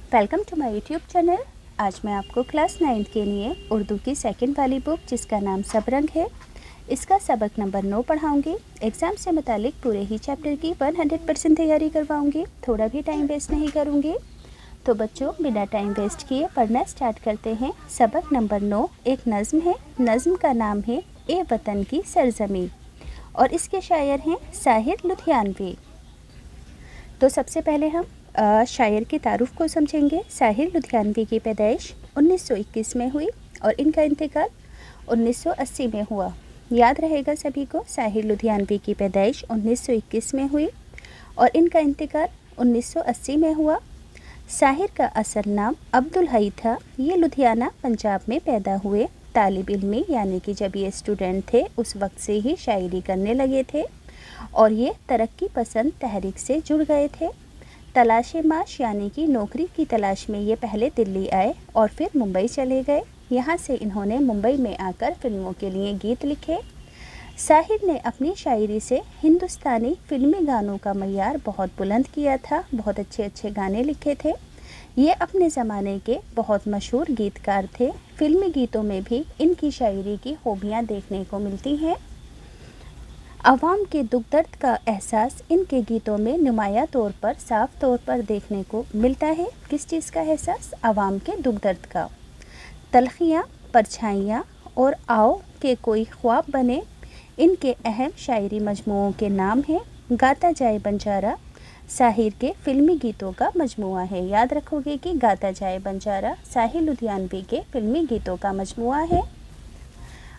Welcome to my YouTube channel. आज मैं आपको क्लास 9 के लिए उर्दू की सेकंड वाली बुक जिसका नाम सब रंग है, इसका सबक नंबर 9 पढ़ाऊँगी। एग्ज़ाम से मुतालिक पूरे ही चैप्टर की 100% तैयारी करवाऊँगी, थोड़ा भी टाइम वेस्ट नहीं करूँगी। तो बच्चों, बिना टाइम वेस्ट किए पढ़ना स्टार्ट करते हैं। सबक नंबर 9 एक नज़्म है। नज़्म का नाम है ए वतन की सरज़मी और इसके शायर हैं साहिर लुधियानवी। तो सबसे पहले हम शायर की तारुफ को समझेंगे। साहिर लुधियानवी की पैदाइश 1921 में हुई और इनका इंतकाल 1980 में हुआ। याद रहेगा सभी को, साहिर लुधियानवी की पैदाइश 1921 में हुई और इनका इंतकाल 1980 में हुआ। साहिर का असल नाम अब्दुल हई था। ये लुधियाना पंजाब में पैदा हुए। तालिब इल्मी यानी कि जब ये स्टूडेंट थे उस वक्त से ही शायरी करने लगे थे और ये तरक्की पसंद तहरीक से जुड़ गए थे। तलाश माश यानी कि नौकरी की तलाश में ये पहले दिल्ली आए और फिर मुंबई चले गए। यहाँ से इन्होंने मुंबई में आकर फिल्मों के लिए गीत लिखे। साहिर ने अपनी शायरी से हिंदुस्तानी फिल्मी गानों का मयार बहुत बुलंद किया था। बहुत अच्छे अच्छे गाने लिखे थे। ये अपने ज़माने के बहुत मशहूर गीतकार थे। फिल्मी गीतों में भी इनकी शायरी की खूबियाँ देखने को मिलती हैं। आवाम के दुख दर्द का एहसास इनके गीतों में नुमाया तौर पर साफ तौर पर देखने को मिलता है। किस चीज़ का एहसास? आवाम के दुख दर्द का। तलखियाँ, परछाइयाँ और आओ के कोई ख्वाब बने इनके अहम शायरी मजमुओं के नाम हैं। गाता जाए बंजारा साहिर के फिल्मी गीतों का मजमुआ है। याद रखोगे कि गाता जाए बंजारा साहिर लुधियानवी के फिल्मी गीतों का मजमुआ है।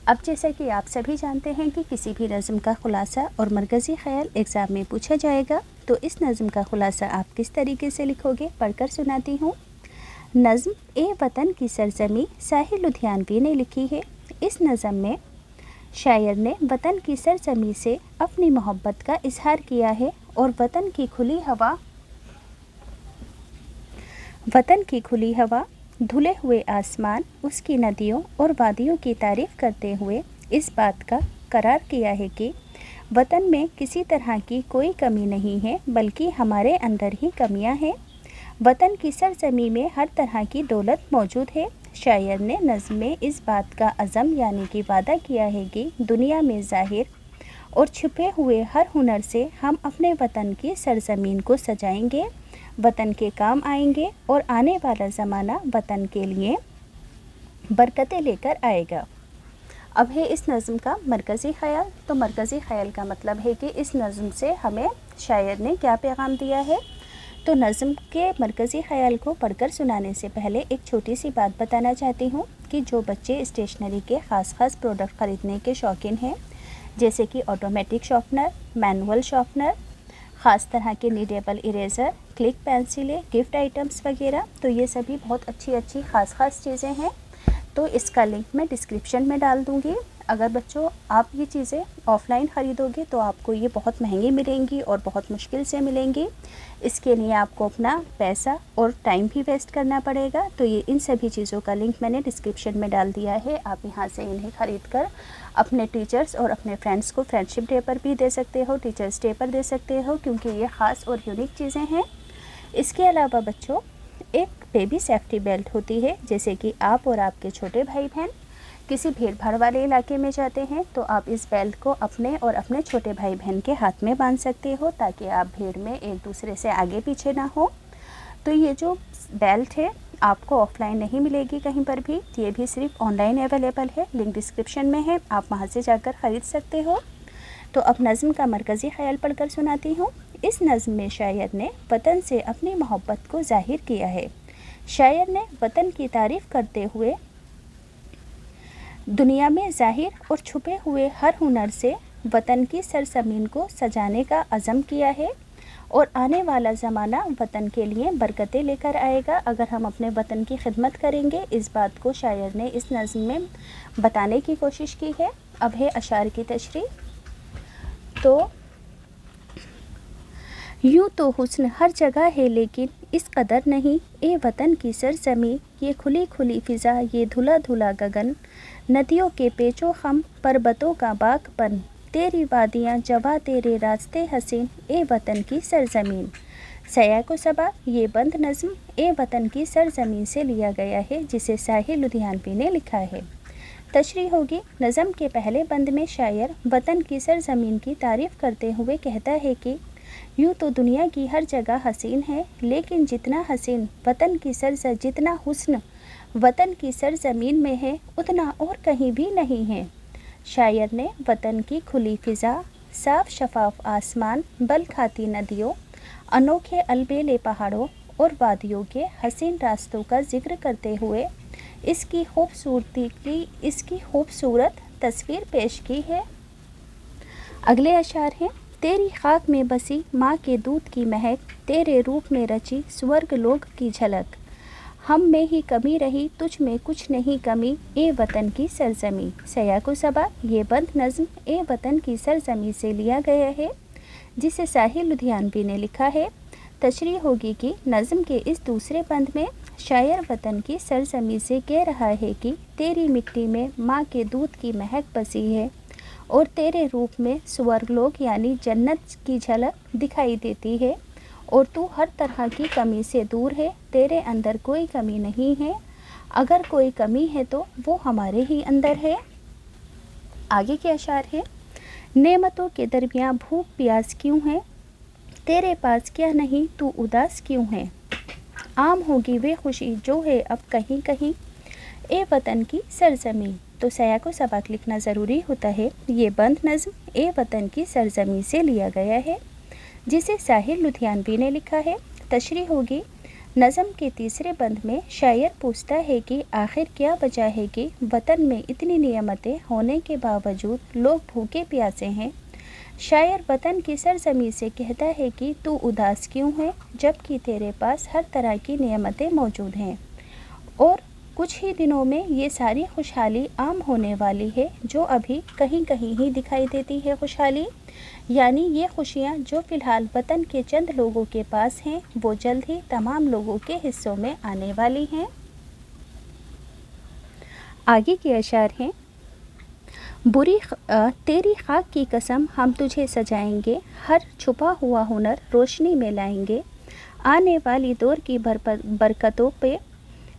अब जैसा कि आप सभी जानते हैं कि किसी भी नज़्म का खुलासा और मरकज़ी ख़याल एग्ज़ाम में पूछा जाएगा, तो इस नज़्म का खुलासा आप किस तरीके से लिखोगे पढ़कर सुनाती हूँ। नज़्म ए वतन की सरज़मी साहिर लुधियानवी ने लिखी है। इस नज़्म में शायर ने वतन की सरज़मी से अपनी मोहब्बत का इजहार किया है और वतन की खुली हवा, धुले हुए आसमान, उसकी नदियों और वादियों की तारीफ़ करते हुए इस बात का करार किया है कि वतन में किसी तरह की कोई कमी नहीं है, बल्कि हमारे अंदर ही कमियां हैं। वतन की सरज़मी में हर तरह की दौलत मौजूद है। शायर ने नज़्म में इस बात का अज़म यानी कि वादा किया है कि दुनिया में ज़ाहिर और छुपे हुए हर हुनर से हम अपने वतन की सरज़मीन को सजाएंगे, वतन के काम आएंगे और आने वाला ज़माना वतन के लिए बरकतें लेकर आएगा। अब है इस नज़्म का मरकज़ी ख़याल। तो मरकज़ी ख़याल का मतलब है कि इस नज़्म से हमें शायर ने क्या पैगाम दिया है। तो नज़्म के मरकज़ी ख़याल को पढ़कर सुनाने से पहले एक छोटी सी बात बताना चाहती हूँ कि जो बच्चे स्टेशनरी के ख़ास प्रोडक्ट ख़रीदने के शौकीन हैं, जैसे कि ऑटोमेटिक शॉर्पनर, मैनुअल शॉर्पनर, ख़ास तरह के नीडेबल इरेज़र, क्लिक पेंसिलें, गिफ्ट आइटम्स वगैरह, तो ये सभी बहुत अच्छी ख़ास चीज़ें हैं। तो इसका लिंक मैं डिस्क्रिप्शन में डाल दूँगी। अगर बच्चों आप ये चीज़ें ऑफ़लाइन ख़रीदोगे तो आपको ये बहुत महंगी मिलेंगी और बहुत मुश्किल से मिलेंगी। इसके लिए आपको अपना पैसा और टाइम भी वेस्ट करना पड़ेगा। तो ये इन सभी चीज़ों का लिंक मैंने डिस्क्रिप्शन में डाल दिया है। आप यहाँ से इन्हें ख़रीद कर अपने टीचर्स और अपने फ्रेंड्स को फ्रेंडशिप डे पर भी दे सकते हो, टीचर्स डे पर दे सकते हो, क्योंकि ये ख़ास और यूनिक चीज़ें हैं। इसके अलावा बच्चों, एक बेबी सेफ्टी बेल्ट होती है। जैसे कि आप और आपके छोटे भाई बहन किसी भीड़ भाड़ वाले इलाके में जाते हैं तो आप इस बेल्ट को अपने और अपने छोटे भाई बहन के हाथ में बांध सकते हो, ताकि आप भीड़ में एक दूसरे से आगे पीछे ना हो। तो ये जो बेल्ट है आपको ऑफ़लाइन नहीं मिलेगी कहीं पर भी, ये भी सिर्फ ऑनलाइन अवेलेबल है। लिंक डिस्क्रिप्शन में है, आप वहाँ से जाकर ख़रीद सकते हो। तो अब नज़्म का मरकज़ी ख़याल पढ़कर सुनाती हूँ। इस नज़्म में शायर ने वतन से अपनी मोहब्बत को ज़ाहिर किया है। शायर ने वतन की तारीफ़ करते हुए दुनिया में ज़ाहिर और छुपे हुए हर हुनर से वतन की सरज़मीन को सजाने का अज़म किया है और आने वाला ज़माना वतन के लिए बरकतें लेकर आएगा अगर हम अपने वतन की खिदमत करेंगे। इस बात को शायर ने इस नज़्म में बताने की कोशिश की है। अब है अशार की तशरीह। तो यूँ तो हुस्न हर जगह है लेकिन इस कदर नहीं, ए वतन की सरज़मी, ये खुली खुली फ़िज़ा, ये धुला धुला गगन, नदियों के पेचो खम, पर्वतों का बागपन, तेरी वादियाँ जवा, तेरे रास्ते हसीन, ए वतन की सरज़मीन। सयाको सबा ये बंद नज़्म ए वतन की सरजमीन से लिया गया है जिसे साहिल लुधियानवी ने लिखा है। तशरीह होगी। नज़म के पहले बंद में शायर वतन की सरजमीन की तारीफ़ करते हुए कहता है कि यूँ तो दुनिया की हर जगह हसीन है, लेकिन जितना हसीन वतन की जितना हुस्न वतन की सरजमीन में है उतना और कहीं भी नहीं है। शायर ने वतन की खुली फ़िज़ा, साफ़ शफाफ आसमान, बल खाती नदियों, अनोखे अलबेले पहाड़ों और वादियों के हसीन रास्तों का जिक्र करते हुए इसकी खूबसूरत तस्वीर पेश की है। अगले अशार हैं। तेरी खाक में बसी माँ के दूध की महक, तेरे रूप में रची स्वर्ग लोक की झलक, हम में ही कमी रही तुझ में कुछ नहीं कमी, ए वतन की सरजमी। सयाको सबा ये बंद नज़्म ए वतन की सरजमी से लिया गया है जिसे साहिल लुधियानवी ने लिखा है। तशरीह होगी कि नज़्म के इस दूसरे बंद में शायर वतन की सरजमी से कह रहा है कि तेरी मिट्टी में माँ के दूध की महक बसी है और तेरे रूप में स्वर्गलोक यानी जन्नत की झलक दिखाई देती है और तू हर तरह की कमी से दूर है, तेरे अंदर कोई कमी नहीं है, अगर कोई कमी है तो वो हमारे ही अंदर है। आगे के अशार है। नेमतों के दरमियाँ भूख प्यास क्यों है, तेरे पास क्या नहीं तू उदास क्यों है, आम होगी वे खुशी जो है अब कहीं कहीं, ए वतन की सरजमी। तो सयाको सबक लिखना ज़रूरी होता है। ये बंद नज़्म ए वतन की सरजमी से लिया गया है जिसे साहिल लुधियानवी ने लिखा है। तशरीह होगी। नज़म के तीसरे बंद में शायर पूछता है कि आखिर क्या वजह है कि वतन में इतनी नियमतें होने के बावजूद लोग भूखे प्यासे हैं। शायर वतन की सरजमी से कहता है कि तू उदास क्यों है जबकि तेरे पास हर तरह की नियमतें मौजूद हैं और कुछ ही दिनों में ये सारी खुशहाली आम होने वाली है जो अभी कहीं कहीं ही दिखाई देती है खुशहाली, यानी ये खुशियाँ जो फ़िलहाल वतन के चंद लोगों के पास हैं वो जल्द ही तमाम लोगों के हिस्सों में आने वाली हैं। आगे के अशार हैं। तेरी खाक की कसम हम तुझे सजाएंगे, हर छुपा हुआ हुनर रोशनी में लाएंगे, आने वाली दौर की बरकतों पे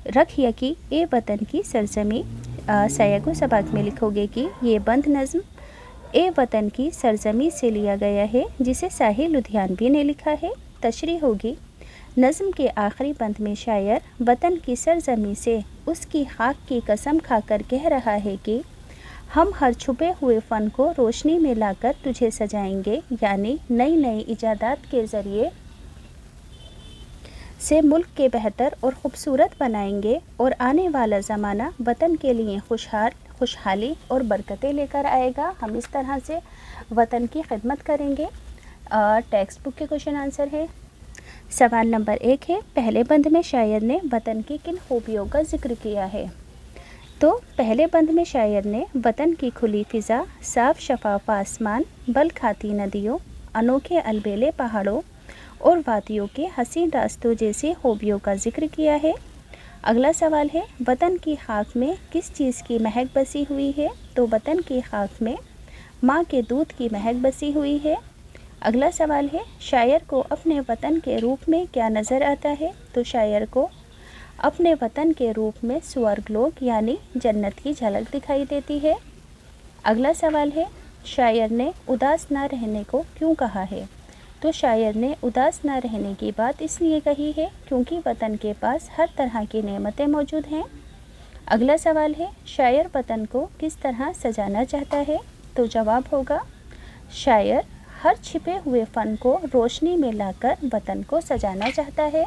रख यकी ए वतन की सरजमी। सयाको सबक में लिखोगे कि ये बंद नज़्म ए वतन की सरजमी से लिया गया है जिसे साहिल लुधियानवी ने लिखा है। तशरीह होगी। नज़्म के आखिरी बंद में शायर वतन की सरजमी से उसकी खाक की कसम खाकर कह रहा है कि हम हर छुपे हुए फ़न को रोशनी में लाकर तुझे सजाएंगे, यानी नई नई इजादात के ज़रिए से मुल्क के बेहतर और ख़ूबसूरत बनाएंगे और आने वाला ज़माना वतन के लिए खुशहाली और बरकतें लेकर आएगा। हम इस तरह से वतन की खिदमत करेंगे। टेक्स्ट बुक के क्वेश्चन आंसर है। सवाल नंबर 1 है, पहले बंद में शायर ने वतन की किन खूबियों का जिक्र किया है। तो पहले बंद में शायर ने वतन की खुली फ़िज़ा, साफ़ शफाफ आसमान, बल खाती नदियों, अनोखे अलबेले पहाड़ों और वादियों के हसीन रास्तों जैसी खूबियों का जिक्र किया है। अगला सवाल है, वतन की खाक में किस चीज़ की महक बसी हुई है। तो वतन की खाक में माँ के दूध की महक बसी हुई है। अगला सवाल है, शायर को अपने वतन के रूप में क्या नज़र आता है। तो शायर को अपने वतन के रूप में स्वर्गलोक यानी जन्नत की झलक दिखाई देती है। अगला सवाल है, शायर ने उदास ना रहने को क्यों कहा है। तो शायर ने उदास ना रहने की बात इसलिए कही है क्योंकि वतन के पास हर तरह की नेमतें मौजूद हैं। अगला सवाल है, शायर वतन को किस तरह सजाना चाहता है। तो जवाब होगा, शायर हर छिपे हुए फ़न को रोशनी में लाकर वतन को सजाना चाहता है।